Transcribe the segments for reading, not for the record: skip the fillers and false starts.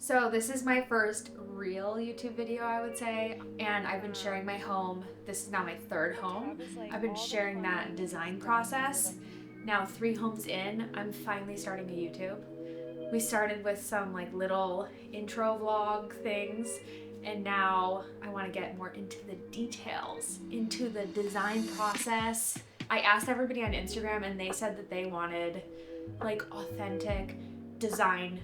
So this is my first real YouTube video, I would say, and I've been sharing my home. This is now my third home. I've been sharing that design process. Now 3 homes in, I'm finally starting a YouTube. We started with some like little intro vlog things, and now I want to get more into the details, into the design process. I asked everybody on Instagram and they said that they wanted like authentic design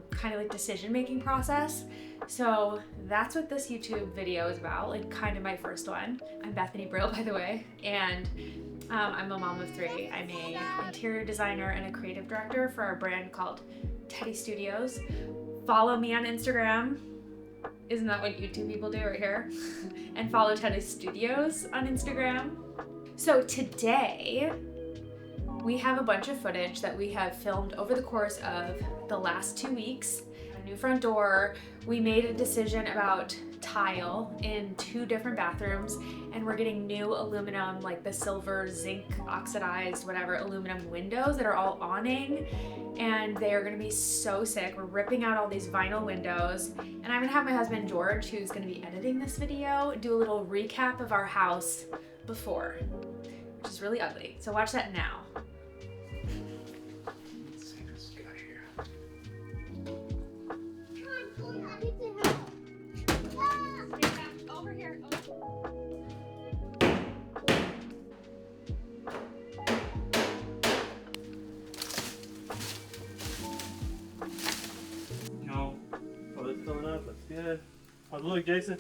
kind of like decision-making process. So that's what this YouTube video is about, like kind of my first one. I'm Bethany Brill, by the way, and I'm a mom of 3. I'm a interior designer and a creative director for a brand called Teddy Studios. Follow me on Instagram. Isn't that what YouTube people do right here? And follow Teddy Studios on Instagram. So today, we have a bunch of footage that we have filmed over the course of the last 2 weeks. A new front door. We made a decision about tile in 2 different bathrooms, and we're getting new aluminum, like the silver zinc oxidized whatever aluminum windows that are all awning, and they are going to be so sick. We're ripping out all these vinyl windows, and I'm going to have my husband George, who's going to be editing this video, do a little recap of our house before, which is really ugly. So watch that now. Filling up, that's good. How's it look, Jason?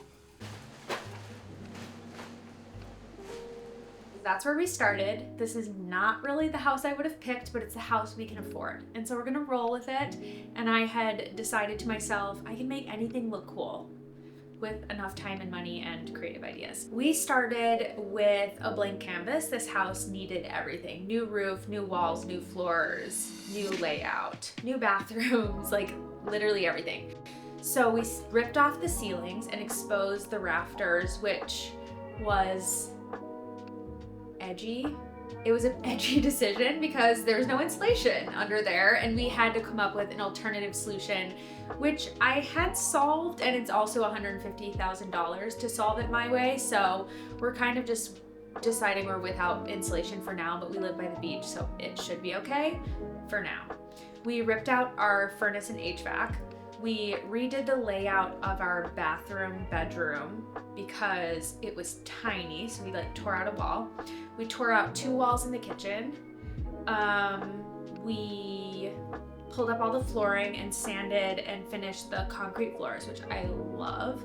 That's where we started. This is not really the house I would have picked, but it's the house we can afford. And so we're gonna roll with it. And I had decided to myself, I can make anything look cool with enough time and money and creative ideas. We started with a blank canvas. This house needed everything. New roof, new walls, new floors, new layout, new bathrooms, like literally everything. So we ripped off the ceilings and exposed the rafters, which was edgy. It was an edgy decision because there's no insulation under there, and we had to come up with an alternative solution, which I had solved, and it's also $150,000 to solve it my way. So we're kind of just deciding we're without insulation for now, but we live by the beach, so it should be okay for now. We ripped out our furnace and HVAC. We redid the layout of our bedroom because it was tiny, so we like tore out a wall. We tore out 2 walls in the kitchen. We pulled up all the flooring and sanded and finished the concrete floors, which I love.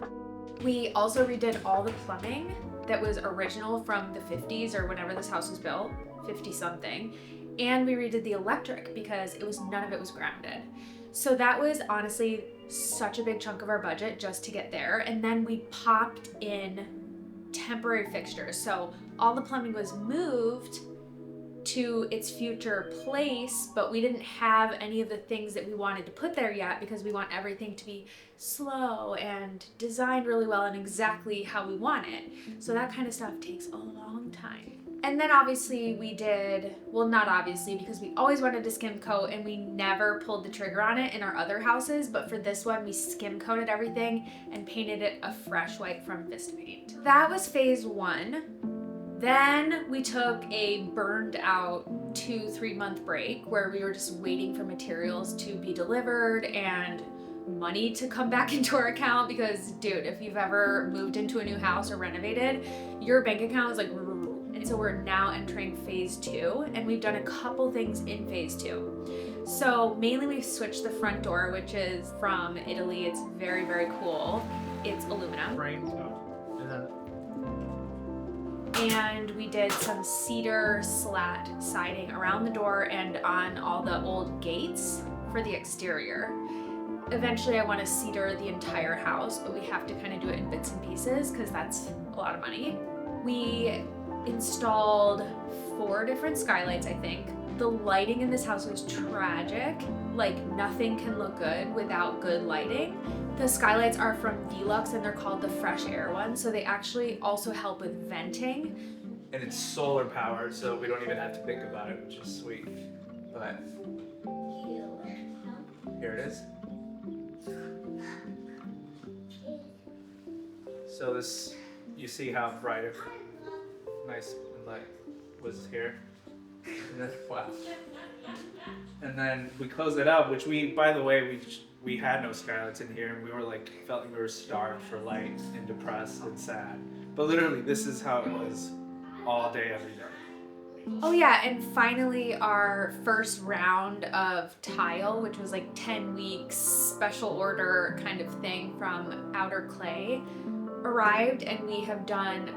We also redid all the plumbing that was original from the 50s or whenever this house was built, 50 something. And we redid the electric because none of it was grounded. So that was honestly such a big chunk of our budget just to get there. And then we popped in temporary fixtures. So all the plumbing was moved to its future place, but we didn't have any of the things that we wanted to put there yet because we want everything to be slow and designed really well and exactly how we want it. So that kind of stuff takes a long time. And then obviously we did, well, not obviously, because we always wanted to skim coat and we never pulled the trigger on it in our other houses, but for this one we skim coated everything and painted it a fresh white from Vista Paint. That was phase 1. Then we took a burned out 2-3 month break where we were just waiting for materials to be delivered and money to come back into our account, because dude, if you've ever moved into a new house or renovated, your bank account is like, and so we're now entering phase 2, and we've done a couple things in phase 2. So mainly we've switched the front door, which is from Italy. It's very, very cool. It's aluminum. Frame. And we did some cedar slat siding around the door and on all the old gates for the exterior. Eventually I want to cedar the entire house, but we have to kind of do it in bits and pieces because that's a lot of money. We installed 4 different skylights, I think. The lighting in this house was tragic. Like, nothing can look good without good lighting. The skylights are from Velux and they're called the fresh air ones, so they actually also help with venting. And it's solar powered, so we don't even have to think about it, which is sweet. But here it is. So this, you see how bright, nice light was here. And then, wow. And then we closed it out, which we, by the way, we had no skylights in here, and we were like, felt like we were starved for light and depressed and sad. But literally, this is how it was all day, every day. Oh yeah, and finally our first round of tile, which was like 10 weeks special order kind of thing from Outer Clay, arrived, and we have done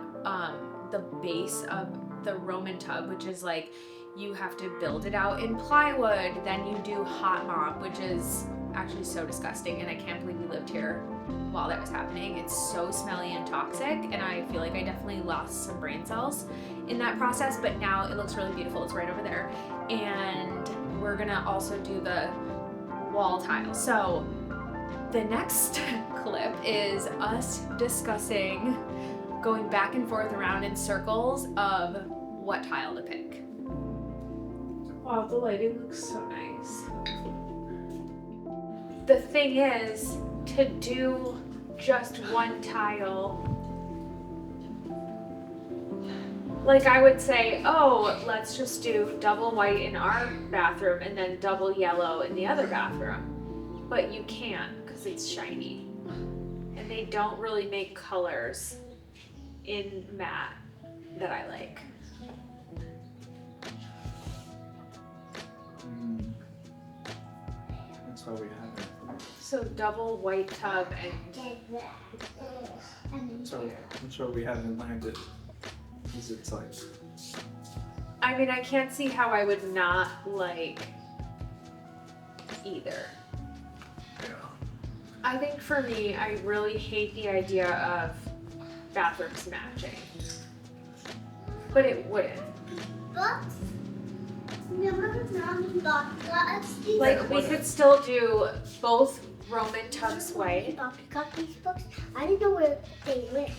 the base of the Roman tub, which is like you have to build it out in plywood, then you do hot mop, which is actually so disgusting, and I can't believe we lived here while that was happening. It's so smelly and toxic, and I feel like I definitely lost some brain cells in that process, but now it looks really beautiful. It's right over there. And we're gonna also do the wall tile. So the next clip is us discussing, going back and forth around in circles of what tile to pick. Wow, the lighting looks so nice. The thing is, to do just one tile, like I would say, oh, let's just do double white in our bathroom and then double yellow in the other bathroom. But you can't because it's shiny. And they don't really make colors in matte that I like. That's why we have it. So double white tub and So that's why we haven't landed. Because it's like, I mean, I can't see how I would not like either. yeah. I think for me, I really hate the idea of bathrooms matching. But it wouldn't. Like, we could still do both Roman tubs white. Got these books. I didn't know where they went.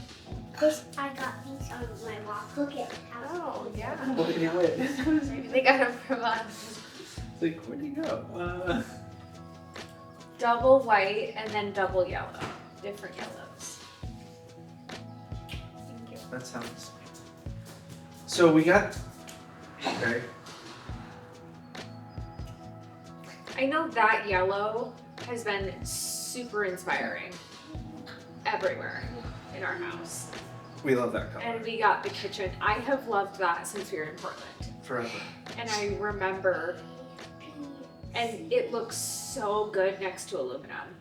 Because I got these on my walk. Look at how. Oh, yeah. What did he win? Maybe they got them from us. It's like, where'd he go? Double white and then double yellow. Different yellows. Thank you. That sounds. So we got. Okay. I know that yellow has been super inspiring everywhere in our house. We love that color. And we got the kitchen. I have loved that since we were in Portland. Forever. And I remember, and it looks so good next to aluminum.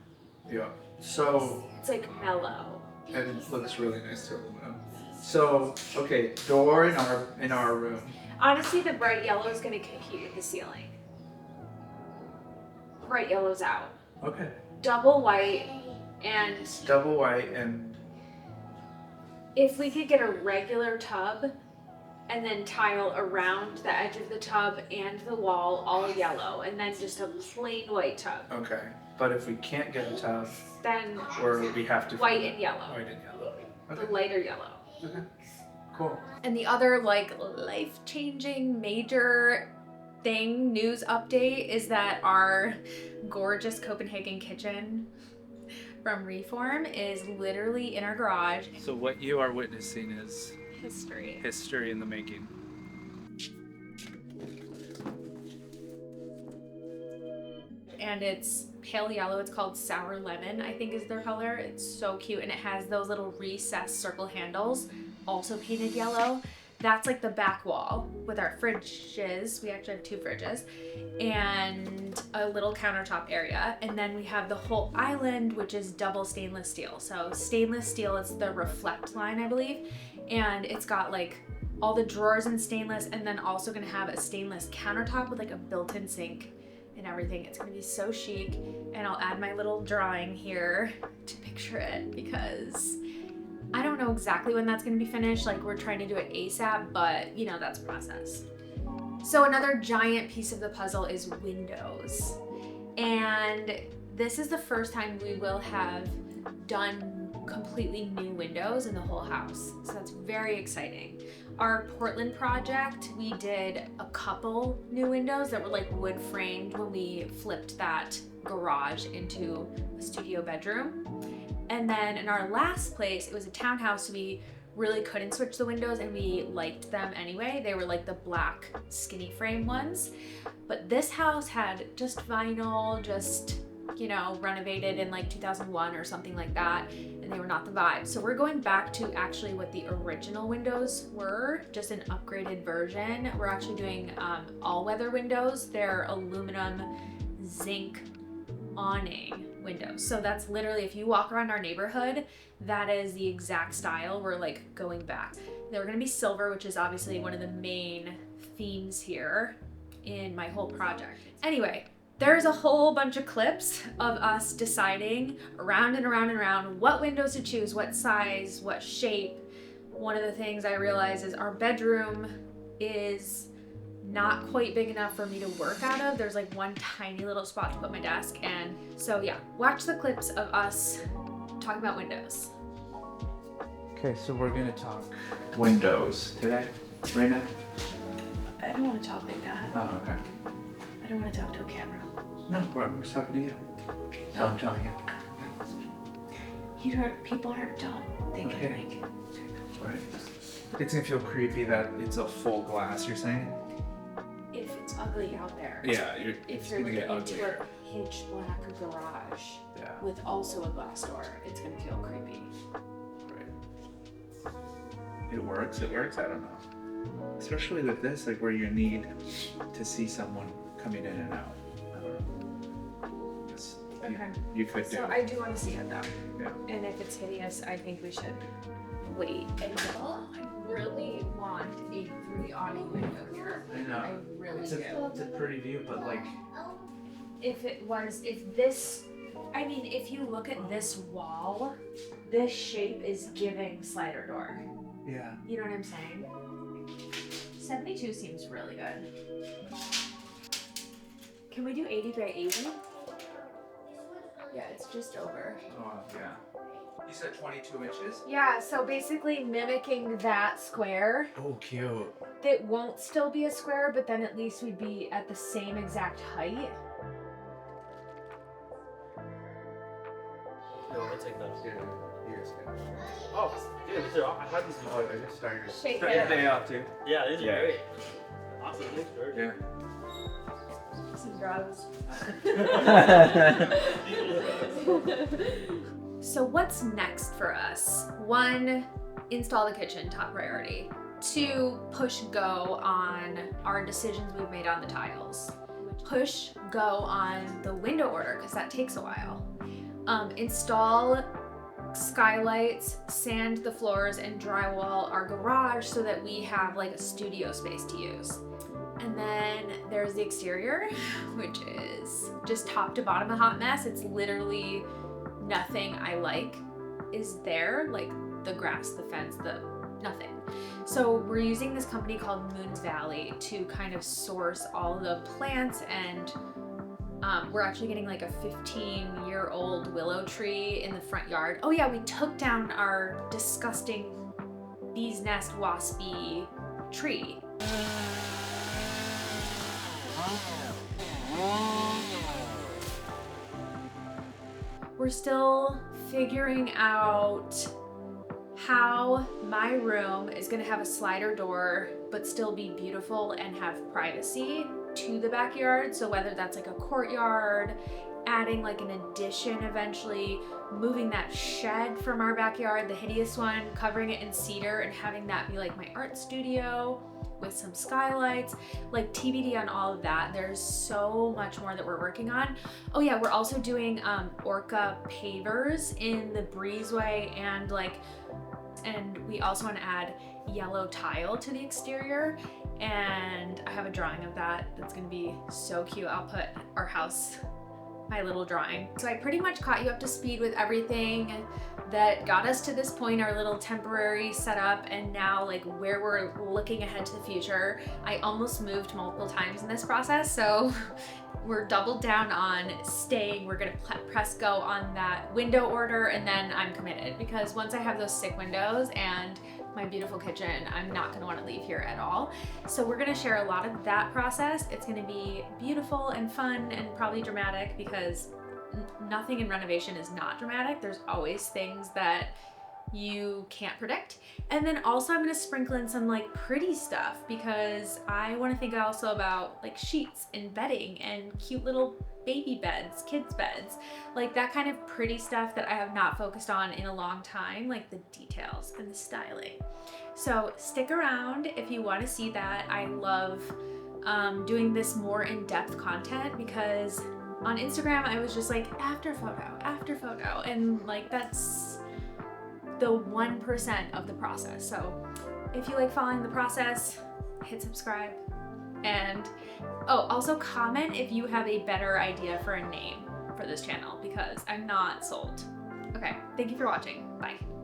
Yeah. So. It's like mellow. And it looks really nice to aluminum. So, okay, door in our room. Honestly, the bright yellow is going to compete with the ceiling. Bright yellow's out. Okay. Double white, and Double white and if we could get a regular tub and then tile around the edge of the tub and the wall all yellow, and then just a plain white tub, okay. But if we can't get a tub, then or we have to white and yellow, white and yellow. the Okay. lighter yellow. Okay. Cool. And the other like life-changing major thing, news update, is that our gorgeous Copenhagen kitchen from Reform is literally in our garage. So what you are witnessing is History. history in the making. And it's pale yellow. It's called Sour Lemon, I think is their color. It's so cute, and it has those little recessed circle handles, also painted yellow. That's like the back wall with our fridges. We actually have 2 fridges and a little countertop area. And then we have the whole island, which is double stainless steel. So stainless steel is the reflect line, I believe. And it's got like all the drawers in stainless, and then also gonna have a stainless countertop with like a built-in sink and everything. It's gonna be so chic. And I'll add my little drawing here to picture it, because I don't know exactly when that's gonna be finished. Like, we're trying to do it ASAP, but you know, that's a process. So another giant piece of the puzzle is windows. And this is the first time we will have done completely new windows in the whole house. So that's very exciting. Our Portland project, we did a couple new windows that were like wood framed when we flipped that garage into a studio bedroom. And then in our last place, it was a townhouse, so we really couldn't switch the windows and we liked them anyway. They were like the black skinny frame ones. But this house had just vinyl, just, you know, renovated in like 2001 or something like that, and they were not the vibe. So we're going back to actually what the original windows were, just an upgraded version. We're actually doing all-weather windows. They're aluminum zinc awning windows. So that's literally, if you walk around our neighborhood, that is the exact style we're like going back. They're gonna be silver, which is obviously one of the main themes here in my whole project. Anyway, there's a whole bunch of clips of us deciding around and around and around what windows to choose, what size, what shape. One of the things I realized is our bedroom is not quite big enough for me to work out of. There's like one tiny little spot to put my desk, and so yeah, watch the clips of us talking about windows. Okay, so we're gonna talk windows today, Reno? I don't want to talk like that. Oh, okay. I don't want to talk to a camera. No, we're talking to you. No, I'm telling you. People aren't dumb. They can Okay. like. Right. It's gonna feel creepy that it's a full glass, you're saying? If it's ugly out there. Yeah, If it's you're gonna get into uglier. a pitch black garage Yeah, with also a glass door, it's gonna feel creepy. right. It works, I don't know. Especially with this, like where you need to see someone coming in and out. I don't know. Okay. You could do So it. I do want to see it though. Yeah. And if it's hideous, I think we should wait until I really want a 3 awning window here. I know. I really It's do. a pretty view, but like, If you look at this wall, this shape is giving slider door. yeah. You know what I'm saying? 72 seems really good. Can we do 80 by 80? Yeah, it's just over. Oh, yeah. You said 22 inches? Yeah, so basically mimicking that square. Oh, cute. That won't still be a square, but then at least we'd be at the same exact height. No, I'll take that. Yeah, you guys can. Oh, dude, these are, I had these before. I just started. Shake Your it. day off too. Yeah, these are Yeah. great. Awesome, thanks, George. Yeah. Some drugs. So what's next for us? 1, install the kitchen, top priority. 2, push go on our decisions we've made on the tiles. Push go on the window order, because that takes a while. Install skylights, sand the floors, and drywall our garage so that we have like a studio space to use. And then there's the exterior, which is just top to bottom a hot mess. It's literally nothing I like is there, like the grass, the fence, nothing. So we're using this company called Moon Valley to kind of source all the plants, and we're actually getting like a 15-year-old willow tree in the front yard. Oh yeah, we took down our disgusting bee's nest waspy tree. We're still figuring out how my room is gonna have a slider door but still be beautiful and have privacy to the backyard. So whether that's like a courtyard, adding like an addition eventually, moving that shed from our backyard, the hideous one, covering it in cedar and having that be like my art studio with some skylights, like TBD on all of that. There's so much more that we're working on. Oh yeah, we're also doing Orca pavers in the breezeway, and we also want to add yellow tile to the exterior, and I have a drawing of that that's gonna be so cute. I'll put our house, my little drawing. So I pretty much caught you up to speed with everything that got us to this point, our little temporary setup, and now like where we're looking ahead to the future. I almost moved multiple times in this process, so we're doubled down on staying. We're gonna press go on that window order, and then I'm committed, because once I have those sick windows and my beautiful kitchen, I'm not gonna wanna leave here at all. So we're gonna share a lot of that process. It's gonna be beautiful and fun and probably dramatic, because nothing in renovation is not dramatic. There's always things that you can't predict. And then also I'm gonna sprinkle in some like pretty stuff because I want to think also about like sheets and bedding and cute little baby beds, kids beds, like that kind of pretty stuff that I have not focused on in a long time, like the details and the styling. So stick around if you want to see that. I love doing this more in-depth content because on Instagram I was just like after photo, and like that's the 1% of the process. So if you like following the process, hit subscribe. And also comment if you have a better idea for a name for this channel because I'm not sold. Okay, thank you for watching. Bye.